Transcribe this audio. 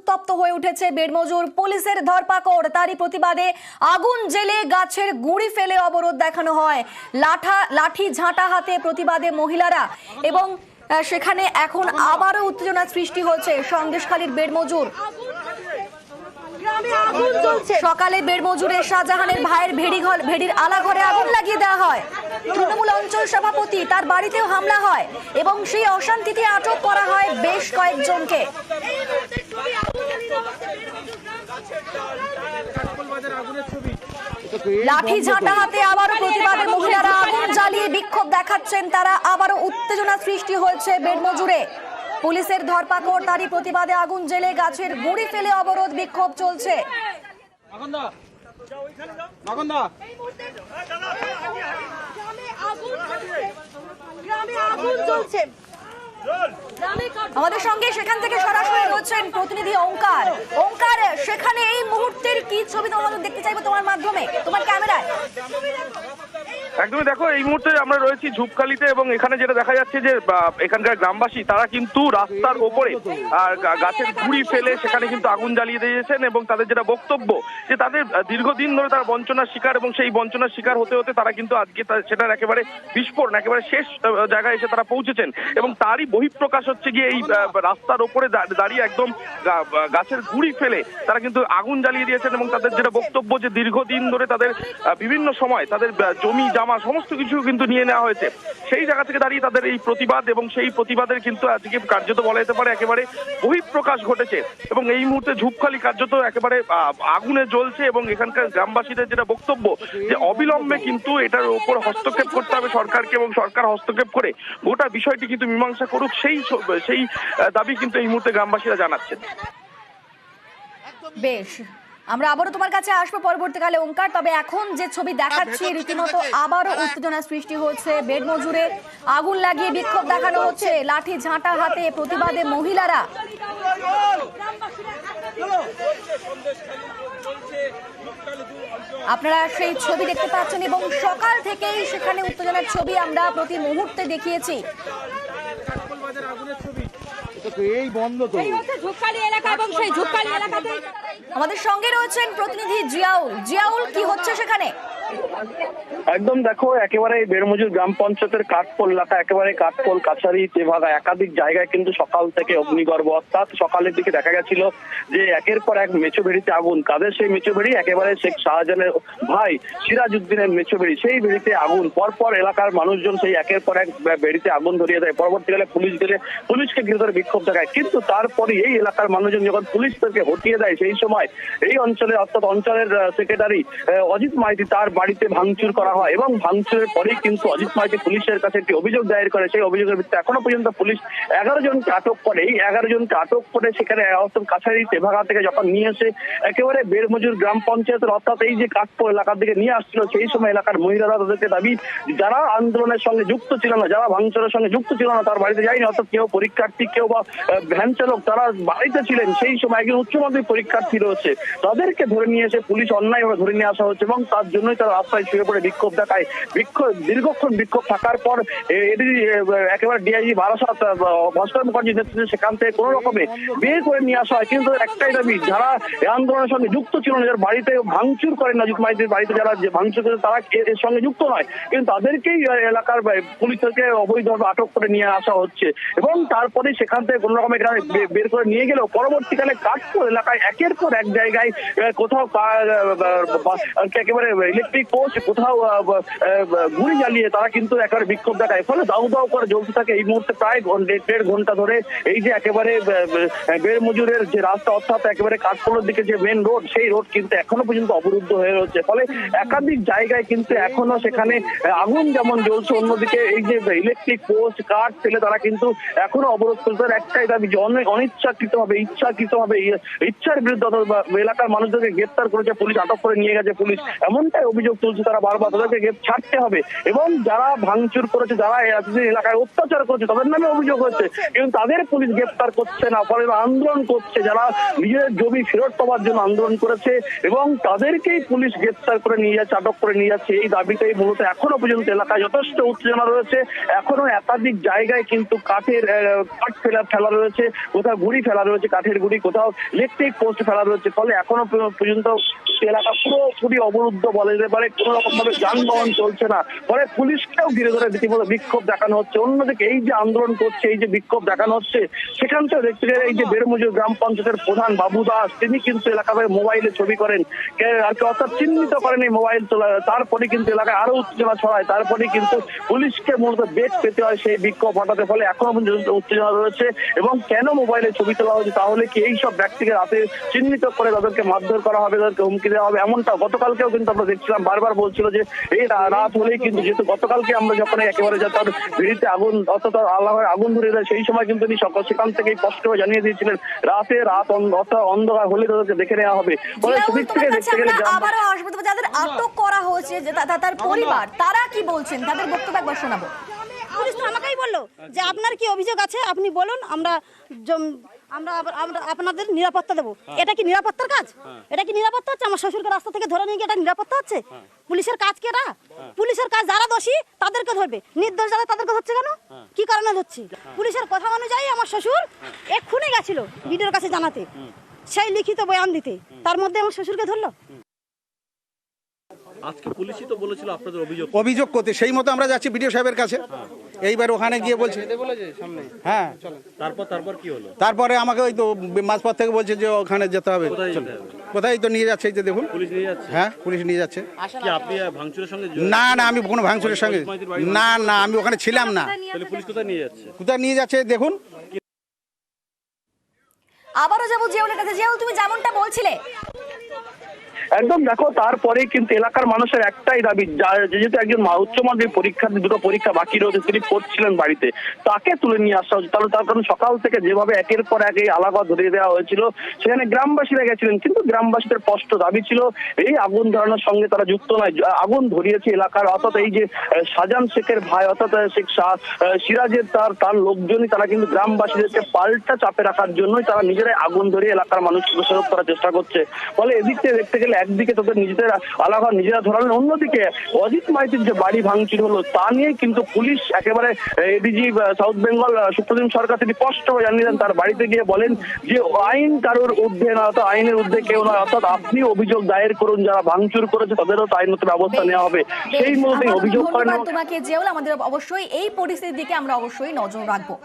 উত্তপ্ত হয়ে উঠেছে বেড়মজুর। পুলিশের ধরপাকড়, তারই প্রতিবাদে আগুন জেলে গাছের গুঁড়ি ফেলে অবরোধ দেখানো হয়। লাঠি ঝাঁটা হাতে প্রতিবাদে মহিলারা এবং সেখানে এখন আবারও উত্তেজনা সৃষ্টি হচ্ছে সন্দেশখালীর বেড়মজুর। সকালে বেড়মজুরের শাহজাহানের ভাইয়ের ভেড়ির আলাঘরে আগুন লাগিয়ে দেওয়া হয়। তৃণমূল অঞ্চল সভাপতি তার বাড়িতেও হামলা হয় এবং সেই অশান্তিতে আটক করা হয় বেশ কয়েকজনকে। লাঠি ঝাঁটা হাতে আবারও প্রতিবাদে মহিলারা আগুন জ্বালিয়ে বিক্ষোভ দেখাচ্ছেন। তারা আবারও উত্তেজনা সৃষ্টি হয়েছে বেড়মজুরে। পুলিশের ধরপাকড়, তারই প্রতিবাদে আগুন জেলে গাছের গুঁড়ি ফেলে অবরোধ বিক্ষোভ চলছে। আমাদের সঙ্গে সেখান থেকে সরাসরি রয়েছেন প্রতিনিধি ওঙ্কার। ওঙ্কার, সেখানে এই মুহূর্তের কি ছবি তোমাদের দেখতে চাইবো তোমার মাধ্যমে, তোমার ক্যামেরায়? একদমই, দেখো এই মুহূর্তে আমরা রয়েছি ঝুপখালিতে এবং এখানে যেটা দেখা যাচ্ছে যে এখানকার গ্রামবাসী তারা কিন্তু রাস্তার ওপরে গাছের গুঁড়ি ফেলে সেখানে কিন্তু আগুন জ্বালিয়ে দিয়েছেন এবং তাদের যেটা বক্তব্য যে তাদের দীর্ঘদিন ধরে তারা বঞ্চনার শিকার এবং সেই বঞ্চনার শিকার হতে হতে তারা কিন্তু আজকে সেটার একেবারে বিস্ফোরণ, একেবারে শেষ জায়গায় এসে তারা পৌঁছেছেন এবং তারই বহিঃপ্রকাশ হচ্ছে গিয়ে এই রাস্তার ওপরে দাঁড়িয়ে একদম গাছের গুঁড়ি ফেলে তারা কিন্তু আগুন জ্বালিয়ে দিয়েছেন এবং তাদের যেটা বক্তব্য যে দীর্ঘদিন ধরে তাদের বিভিন্ন সময় তাদের জমি জামা সমস্ত কিছু কিন্তু নিয়ে নেওয়া হয়েছে। সেই জায়গা থেকে দাঁড়িয়ে তাদের এই প্রতিবাদ এবং সেই প্রতিবাদের কিন্তু আজকে কার্যত বলা যেতে পারে একেবারে বহিঃপ্রকাশ ঘটেছে এবং এই মুহূর্তে ঝুপখালি কার্যত একেবারে আগুনে জ্বলছে এবং এখানকার গ্রামবাসীদের যেটা বক্তব্য যে অবিলম্বে কিন্তু এটার উপর হস্তক্ষেপ করতে হবে সরকারকে এবং সরকার হস্তক্ষেপ করে গোটা বিষয়টি কিন্তু মীমাংসা করুক, সেই দাবি কিন্তু এই মুহূর্তে গ্রামবাসীরা জানাচ্ছেন। বেশ, আমরা আবারও তোমার কাছে আসবো পরবর্তীকালে ওঙ্কার। তবে এখন যে ছবি দেখাচ্ছি রীতিমতো আবারও উত্তেজনা সৃষ্টি হচ্ছে বেড়মজুরে। আগুন লাগিয়ে বিক্ষোভ দেখানো হচ্ছে, লাঠি ঝাঁটা হাতে প্রতিবাদে মহিলারা। আপনারা সেই ছবি দেখতে পাচ্ছেন এবং সকাল থেকেই সেখানে উত্তেজনার ছবি আমরা প্রতি মুহূর্তে দেখিয়েছি। আমাদের সঙ্গে রয়েছেন প্রতিনিধি জিয়াউল। জিয়াউল, কি হচ্ছে সেখানে? একদম, দেখো একেবারে বেড়মজুর গ্রাম পঞ্চায়েতের কাঠপোল এলাকা, একেবারে কাঠপোল কাছারি তেভাগা একাধিক জায়গায় কিন্তু সকাল থেকে অগ্নিগর্ভ, অর্থাৎ সকালের দিকে দেখা গেছিল যে একের পর এক মেছো বেড়িতে আগুন। কাদের সেই মেছো বেড়ি? একেবারে শেখ শাহজাহানের ভাই সিরাজ উদ্দিনের মেছো বেড়ি, সেই বেড়িতে আগুন। পরপর এলাকার মানুষজন সেই একের পর এক বেড়িতে আগুন ধরিয়ে দেয়। পরবর্তীকালে পুলিশ গেলে পুলিশকে ঘিরে ধরে বিক্ষোভ দেখায়, কিন্তু তারপরে এই এলাকার মানুষজন যখন পুলিশ থেকে হটিয়ে দেয় সেই সময় এই অঞ্চলে অর্থাৎ অঞ্চলের সেক্রেটারি অজিত মাইতি তার বাড়িতে ভাঙচুর করা হয় এবং ভাঙচুরের পরেই কিন্তু অজিত মাইতি পুলিশের কাছে একটি অভিযোগ দায়ের করে। সেই অভিযোগের ভিত্তিতে এখনো পর্যন্ত পুলিশ 11 জনকে আটক করে। এই 11 জনকে আটক করে সেখানে কাছারি তেভাগা থেকে যখন নিয়ে এসে একেবারে বেড়মজুর গ্রাম পঞ্চায়েতের অর্থাৎ এই যে কাঠপোল এলাকার দিকে নিয়ে আসছিল, সেই সময় এলাকার মহিলারা তাদেরকে দাবি যারা আন্দোলনের সঙ্গে যুক্ত ছিল না, যারা ভাঙচুরের সঙ্গে যুক্ত ছিল না তার বাড়িতে যায়নি, অর্থাৎ কেউ পরীক্ষার্থী কেউ বা ভ্যান চালক তারা বাড়িতে ছিলেন। সেই সময় একজন উচ্চ মাধ্যমিক পরীক্ষার্থী রয়েছে, তাদেরকে ধরে নিয়ে এসে পুলিশ অন্যায়ভাবে ধরে নিয়ে আসা হচ্ছে এবং তার জন্যই তারা রাস্তায় শুয়ে পড়ে বিক্ষোভ দেখায়। দীর্ঘক্ষণ বিক্ষোভ থাকার পর একেবারে ডিআইজি বারাসাত ভাস্কর মুখার্জির নেতৃত্বে সেখান থেকে কোনো রকমে বের করে নিয়ে আসা হয়। কিন্তু একটাই দাবি, যারা এই আন্দোলনের সঙ্গে যুক্ত ছিল না, যারা বাড়িতে ভাঙচুর করেন অজিত মাইতির বাড়িতে যারা ভাঙচুর করে তারা এর সঙ্গে যুক্ত নয়, কিন্তু তাদেরকেই এলাকার পুলিশ থেকে অবৈধভাবে আটক করে নিয়ে আসা হচ্ছে এবং তারপরে সেখান থেকে কোনো রকম এখানে বের করে নিয়ে গেলেও পরবর্তীকালে কাঠপোল এলাকায় একের পর এক জায়গায় কোথাও একেবারে ইলেকট্রিক পোস্ট, কোথাও গুঁড়ি জ্বালিয়ে তারা কিন্তু একেবারে বিক্ষোভ দেখায়। ফলে দাউ দাউ করে জ্বলতে থাকে। এই মুহূর্তে প্রায় 1.5 ঘন্টা ধরে এই যে একেবারে বেড়মজুরের যে রাস্তা অর্থাৎ একেবারে কাঠপোলের দিকে যে মেন রোড, সেই রোড কিন্তু এখনো পর্যন্ত অবরুদ্ধ হয়ে রয়েছে। ফলে একাধিক জায়গায় কিন্তু এখনো সেখানে আগুন যেমন জ্বলছে, অন্যদিকে এই যে ইলেকট্রিক পোস্ট কাঠ ফেলে তারা কিন্তু এখনো অবরোধ করছে। একটাই দাবি যে ইচ্ছাকৃতভাবে ইচ্ছার বিরুদ্ধে এলাকার মানুষদেরকে গ্রেপ্তার করেছে পুলিশ, আটক করে নিয়ে গেছে পুলিশ, এমনটাই অভিযোগ অভিযোগ তুলছে তারা বারবার, তাদেরকে ছাড়তে হবে। এবং যারা ভাঙচুর করেছে, যারা এতদিন এলাকায় অত্যাচার করেছে, তাদের নামে অভিযোগ হচ্ছে, কিন্তু তাদের পুলিশ গ্রেপ্তার করছে না। ফলে আন্দোলন করছে যারা নিজেদের জমি ফেরত পাওয়ার জন্য আন্দোলন করেছে, এবং তাদেরকেই পুলিশ গ্রেপ্তার করে নিয়ে যাচ্ছে, আটক করে নিয়ে যাচ্ছে। এই দাবিটাই মূলত এখনো পর্যন্ত এলাকায় যথেষ্ট উত্তেজনা রয়েছে। এখনো একাধিক জায়গায় কিন্তু কাঠ ফেলা রয়েছে, কোথাও গুড়ি ফেলা রয়েছে, কাঠের গুড়ি, কোথাও ইলেকট্রিক পোস্ট ফেলা রয়েছে। ফলে এখনো পর্যন্ত এলাকা পুরোপুরি অবরুদ্ধ বলা যেতে পারে, কোন রকম ভাবে যানবাহন চলছে না। ফলে পুলিশকেও ঘিরে ধরে রীতিমতো বিক্ষোভ দেখানো হচ্ছে। অন্যদিকে এই যে আন্দোলন করছে, এই যে বিক্ষোভ দেখানো হচ্ছে, সেখান থেকে দেখতে গেলে এই যে বেরমজুর গ্রাম পঞ্চায়েতের প্রধান বাবু দাস, তিনি কিন্তু এলাকায় মোবাইলে ছবি করেন, আর কি অর্থাৎ চিহ্নিত করেন এই মোবাইল তোলা। তারপরে কিন্তু এলাকায় আরো উত্তেজনা ছড়ায়, তারপরে কিন্তু পুলিশকে মূলত বেগ পেতে হয় সেই বিক্ষোভ হটাতে। ফলে এখনো পর্যন্ত উত্তেজনা রয়েছে। এবং কেন মোবাইলে ছবি তোলা হচ্ছে, তাহলে কি এই সব ব্যক্তিকে রাতে চিহ্নিত করে তাদেরকে মারধর করা হবে, তাদেরকে হুমকি দেওয়া হবে, এমনটা গতকালকেও কিন্তু আমরা দেখছিলাম। বারবার বলছিল যে এই রাত হলেই কিন্তু, যেহেতু গতকালকে আমরা যখন একেবারে তার ভিড়িতে আগুন অর্থাৎ আল্লাহর আগুন ধরে দেয়, সেই সময় কিন্তু তিনি সেখান থেকেই স্পষ্ট করে জানিয়ে দিয়েছিলেন রাত অর্থাৎ অন্ধকার হলে তাদেরকে দেখে নেওয়া হবে। ফলে সেদিক থেকে দেখতে গেলে আবারও আসবো, তবে যাদের আটক করা হয়েছে, যে তার পরিবার, তারা কি বলছেন, তাদের বক্তব্য একবার শোনাবো। পুলিশ তো আমাকেই বললো যে আপনার কি অভিযোগ আছে আপনি বলুন, আমরা আমরা আমরা আপনাদের নিরাপত্তা দেবো। এটা কি নিরাপত্তার কাজ? এটা কি নিরাপত্তা হচ্ছে? আমার শ্বশুরকে রাস্তা থেকে ধরে নিয়ে গিয়ে এটা নিরাপত্তা হচ্ছে? পুলিশের কাজ কি এটা? পুলিশের কাজ যারা দোষী তাদেরকে ধরবে, নির্দোষ যারা তাদেরকে ধরছে কেন? কি কারণে ধরছি? পুলিশের কথা অনুযায়ী আমার শ্বশুর এক্ষুনি গেছিল বিডিওর কাছে জানাতে, সেই লিখিত বয়ান দিতে, তার মধ্যে আমার শ্বশুরকে ধরলো। আজকে পুলিশই তো বলেছিল আপনাদের অভিযোগ করতে, সেই মতো আমরা যাচ্ছি বিডিও সাহেবের কাছে। এইবার ওখানে গিয়ে বলছে, হ্যাঁ, তারপর কি হলো? তারপরে আমাকে ওই তো মাঝপথ থেকে বলছে যে ওখানে যেতে হবে। কোথায় তো নিয়ে যাচ্ছে, এই যে দেখুন, পুলিশ নিয়ে যাচ্ছে। হ্যাঁ, পুলিশ নিয়ে যাচ্ছে। কি আপনি ভাঙচুরের সঙ্গে না না, আমি কোনো ভাঙচুরের সঙ্গে না না, আমি ওখানে ছিলাম না। তাহলে পুলিশ কোথায় নিয়ে যাচ্ছে? কোথায় নিয়ে যাচ্ছে দেখুন। আবারও যাবো জিয়াউলের কাছে। জিয়াউল, তুমি যেমনটা বলছিলে, একদম দেখো, তারপরে কিন্তু এলাকার মানুষের একটাই দাবি, যেহেতু একজন উচ্চ মাধ্যমিক পরীক্ষার্থী, দুটো পরীক্ষা বাকি রয়েছে, তিনি পড়ছিলেন বাড়িতে, তাকে তুলে নিয়ে আসা হচ্ছে। তার কারণ সকাল থেকে যেভাবে একের পর এক এই আলাদা ধরিয়ে দেওয়া হয়েছিল, সেখানে গ্রামবাসীরা গেছিলেন, কিন্তু গ্রামবাসীদের স্পষ্ট দাবি ছিল এই আগুন ধরানোর সঙ্গে তারা যুক্ত নয়। আগুন ধরিয়েছে এলাকার, অর্থাৎ এই যে শাহজাহান শেখের ভাই, অর্থাৎ শেখ সিরাজের তার লোকজনই, তারা কিন্তু গ্রামবাসীদেরকে পাল্টা চাপে রাখার জন্যই তারা নিজেরাই আগুন ধরিয়ে এলাকার মানুষকে দোষারোপ করার চেষ্টা করছে। ফলে এদিক থেকে দেখতে গেলে একদিকে তাদের নিজেদের আলাদা নিজেরা ধরালেন, অন্যদিকে অজিত মাইতির যে বাড়ি ভাঙচুর হলো তা নিয়ে কিন্তু পুলিশ একেবারে এডিজি সাউথ বেঙ্গল সুপ্রিম সরকার তিনি স্পষ্টভাবে জানিয়ে দেন, তার বাড়িতে গিয়ে বলেন যে আইন কারোর ঊর্ধ্বে না, অর্থাৎ আইনের ঊর্ধ্বে কেউ নয়, অর্থাৎ আপনি অভিযোগ দায়ের করুন, যারা ভাঙচুর করেছে তাদেরও আইনত ব্যবস্থা নেওয়া হবে। সেই মতো অভিযোগ করেন। তোমাকে জিয়াউল, আমাদের অবশ্যই এই পরিস্থিতির দিকে আমরা অবশ্যই নজর রাখবো।